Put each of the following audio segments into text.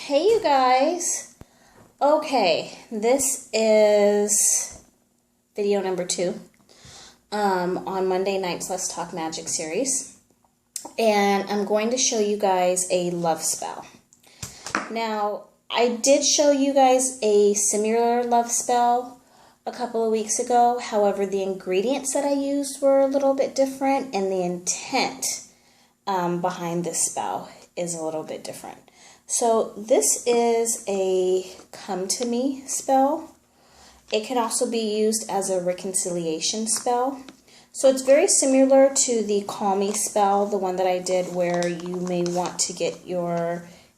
Hey you guys. Okay, this is video number 2 on Monday night's Let's Talk Magic series. And I'm going to show you guys a love spell. Now, I did show you guys a similar love spell a couple of weeks ago. However, the ingredients that I used were a little bit different, and the intent behind this spell is a little bit different. So this is a come to me spell. It can also be used as a reconciliation spell. So it's very similar to the call me spell, the one that I did where you may want to get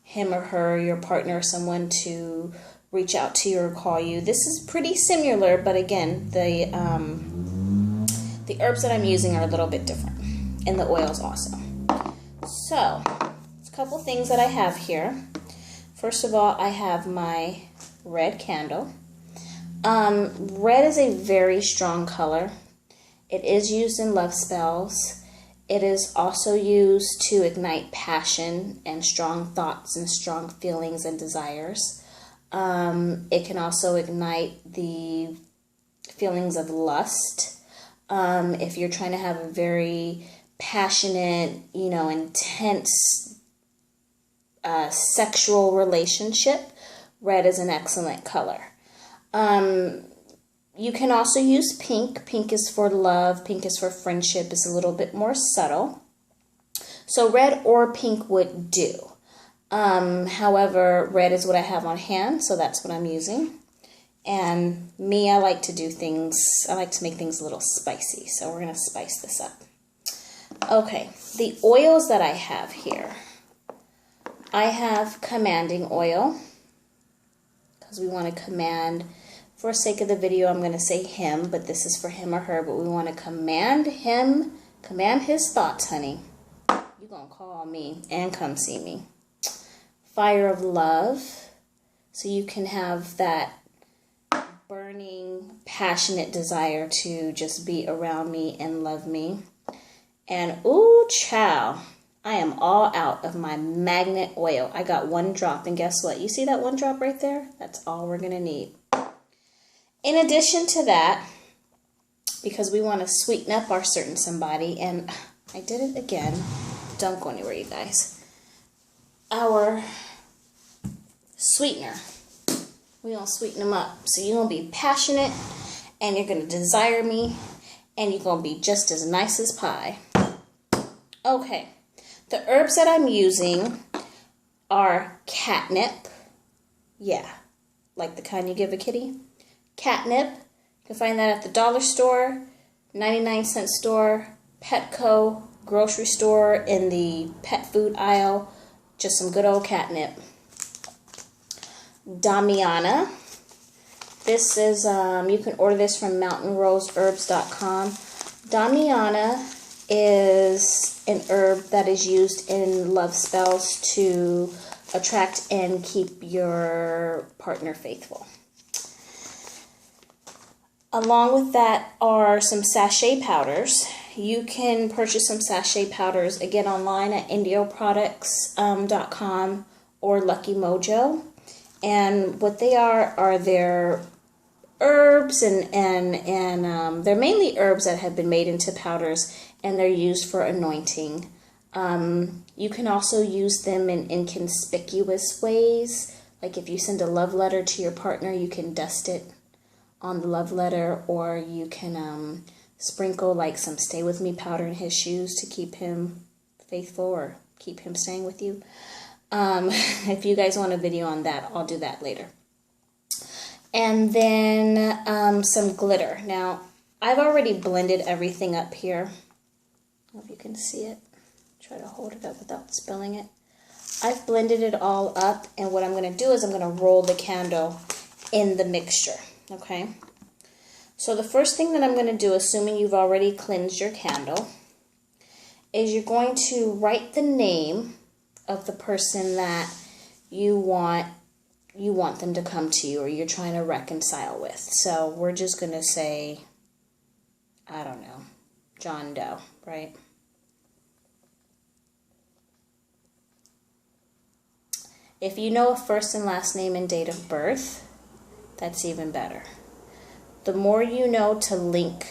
him or her, your partner, or someone to reach out to you or call you. This is pretty similar, but again, the herbs that I'm using are a little bit different, and the oils also. So, a couple things that I have here. First of all, I have my red candle. Red is a very strong color. It is used in love spells. It is also used to ignite passion and strong thoughts and strong feelings and desires. It can also ignite the feelings of lust. If you're trying to have a very passionate, intense sexual relationship, red is an excellent color. You can also use pink. Pink is for love. Pink is for friendship. It's a little bit more subtle. So red or pink would do. However, red is what I have on hand, so that's what I'm using. And me, I like to make things a little spicy, so we're going to spice this up. Okay, the oils that I have here. I have commanding oil, because we want to command. For sake of the video, I'm going to say him, but this is for him or her, but we want to command him, command his thoughts, honey. You're going to call me and come see me. Fire of love, so you can have that burning, passionate desire to just be around me and love me. And ooh, child, I am all out of my magnet oil. I got 1 drop, and guess what? You see that 1 drop right there? That's all we're going to need. In addition to that, because we want to sweeten up our certain somebody, and I did it again. Don't go anywhere, you guys. Our sweetener. We're going to sweeten them up. So you're going to be passionate, and you're going to desire me, and you're going to be just as nice as pie. Okay. The herbs that I'm using are catnip. Yeah, like the kind you give a kitty. Catnip. You can find that at the dollar store, 99-cent store, Petco, grocery store, in the pet food aisle. Just some good old catnip. Damiana. This is, you can order this from mountainroseherbs.com. Damiana is an herb that is used in love spells to attract and keep your partner faithful. Along with that are some sachet powders. You can purchase some sachet powders, again, online at indioproducts.com or Lucky Mojo. And what they are their herbs, and they're mainly herbs that have been made into powders, and they're used for anointing. You can also use them in inconspicuous ways. Like if you send a love letter to your partner, you can dust it on the love letter, or you can sprinkle like some Stay With Me powder in his shoes to keep him faithful or keep him staying with you. If you guys want a video on that, I'll do that later. And then some glitter. Now, I've already blended everything up here. I don't know if you can see it. Try to hold it up without spilling it. I've blended it all up, and what I'm going to do is I'm going to roll the candle in the mixture. Okay? So the first thing that I'm going to do, assuming you've already cleansed your candle, is you're going to write the name of the person that you want them to come to you, or you're trying to reconcile with. So we're just going to say, I don't know, John Doe, right? If you know a first and last name and date of birth, that's even better. The more you know to link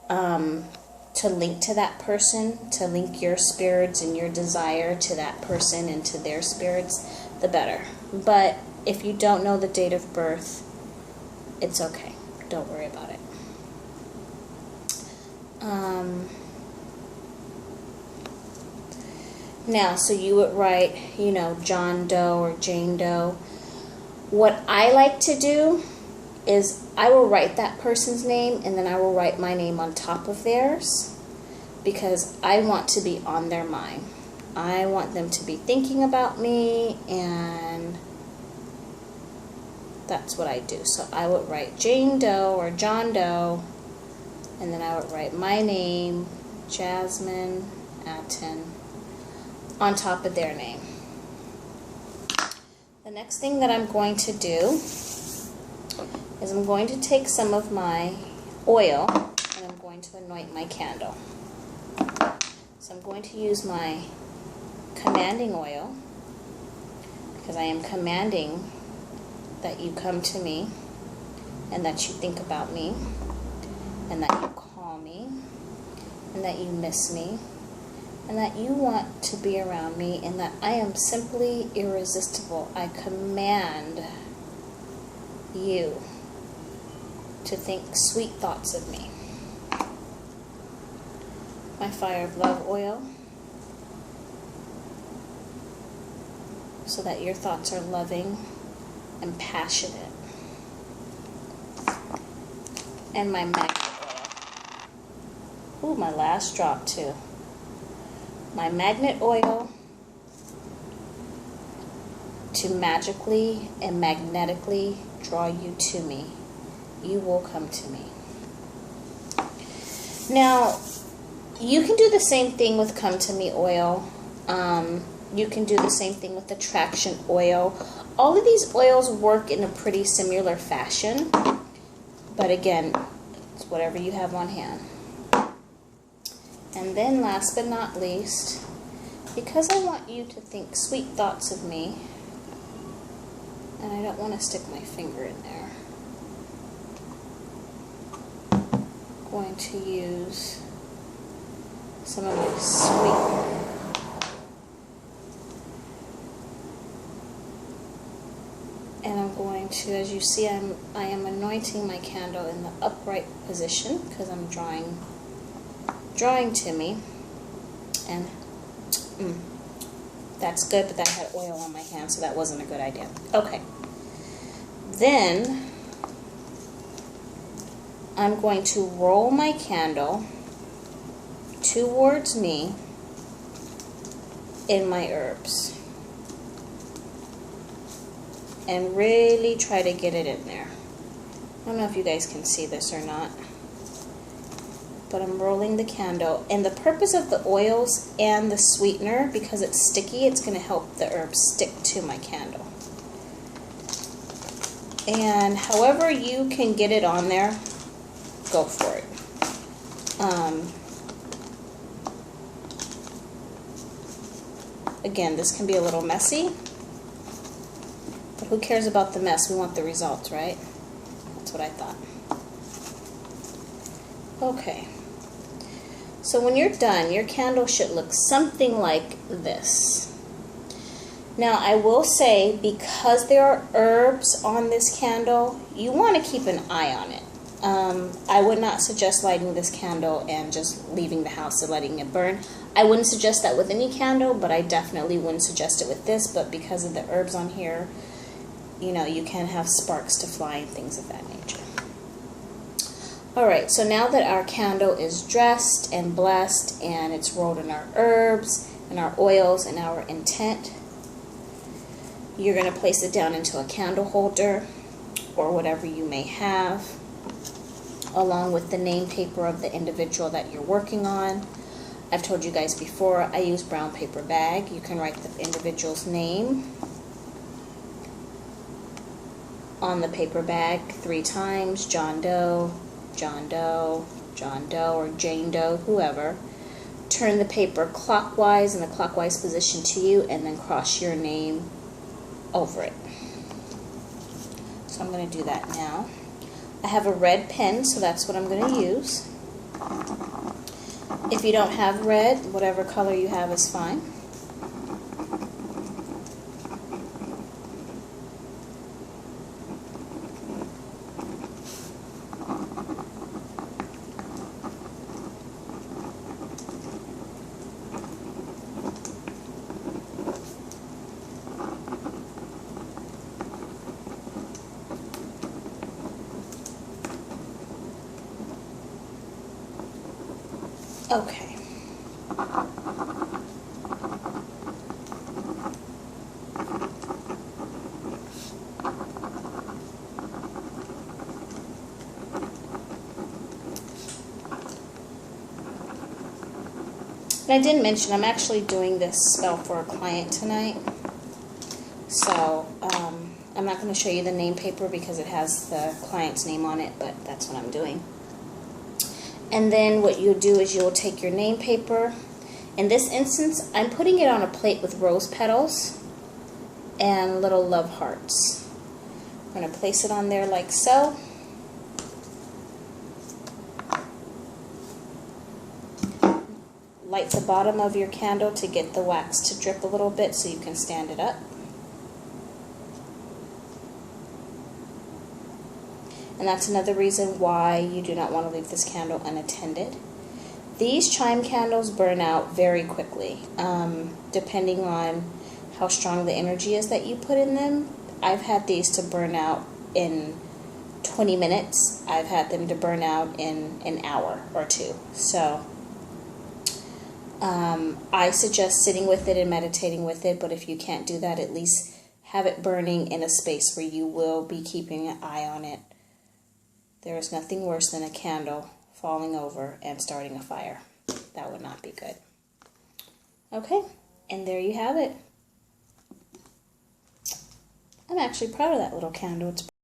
to that person, to link your spirits and your desire to that person and to their spirits, the better. But if you don't know the date of birth, it's okay. Don't worry about it. Now, so you would write, John Doe or Jane Doe. What I like to do is I will write that person's name and then I will write my name on top of theirs, because I want to be on their mind. I want them to be thinking about me, and that's what I do. So I would write Jane Doe or John Doe, and then I would write my name, Jasmine Atten, on top of their name. The next thing that I'm going to do is I'm going to take some of my oil and I'm going to anoint my candle. So I'm going to use my commanding oil, because I am commanding that you come to me and that you think about me and that you call me and that you miss me and that you want to be around me and that I am simply irresistible. I command you to think sweet thoughts of me. My fire of love oil, so that your thoughts are loving and passionate. And my magnet oil. Ooh, my last drop too. My magnet oil to magically and magnetically draw you to me. You will come to me. Now, you can do the same thing with Come To Me oil. You can do the same thing with Attraction oil. All of these oils work in a pretty similar fashion. But again, it's whatever you have on hand. And then last but not least, because I want you to think sweet thoughts of me, and I don't want to stick my finger in there, I'm going to use some of my sweetener. And I'm going to, as you see, I am anointing my candle in the upright position because I'm drawing to me. And that's good, but that had oil on my hand, so that wasn't a good idea. Okay. Then I'm going to roll my candle towards me in my herbs and really try to get it in there. I don't know if you guys can see this or not, but I'm rolling the candle, and the purpose of the oils and the sweetener, because it's sticky, it's going to help the herbs stick to my candle. And however you can get it on there, go for it. Again, this can be a little messy, but who cares about the mess? We want the results, right? That's what I thought. Okay. So when you're done, your candle should look something like this. Now, I will say, because there are herbs on this candle, you want to keep an eye on it. I would not suggest lighting this candle and just leaving the house and letting it burn. I wouldn't suggest that with any candle, but I definitely wouldn't suggest it with this. But because of the herbs on here, you can have sparks to fly and things of that nature. Alright, so now that our candle is dressed and blessed and it's rolled in our herbs and our oils and our intent, you're going to place it down into a candle holder or whatever you may have, along with the name paper of the individual that you're working on. I've told you guys before, I use brown paper bag. You can write the individual's name on the paper bag 3 times, John Doe, John Doe, John Doe, or Jane Doe, whoever. Turn the paper clockwise in the clockwise position to you, and then cross your name over it. So I'm going to do that now. I have a red pen, so that's what I'm going to use. If you don't have red, whatever color you have is fine. Okay. And I didn't mention, I'm actually doing this spell for a client tonight. So, I'm not going to show you the name paper because it has the client's name on it, but that's what I'm doing. And then what you'll do is you'll take your name paper. In this instance, I'm putting it on a plate with rose petals and little love hearts. I'm going to place it on there like so. Light the bottom of your candle to get the wax to drip a little bit so you can stand it up. And that's another reason why you do not want to leave this candle unattended. These chime candles burn out very quickly, depending on how strong the energy is that you put in them. I've had these to burn out in 20 minutes. I've had them to burn out in an hour or two. So I suggest sitting with it and meditating with it, but if you can't do that, at least have it burning in a space where you will be keeping an eye on it. There is nothing worse than a candle falling over and starting a fire. That would not be good. Okay, and there you have it. I'm actually proud of that little candle. It's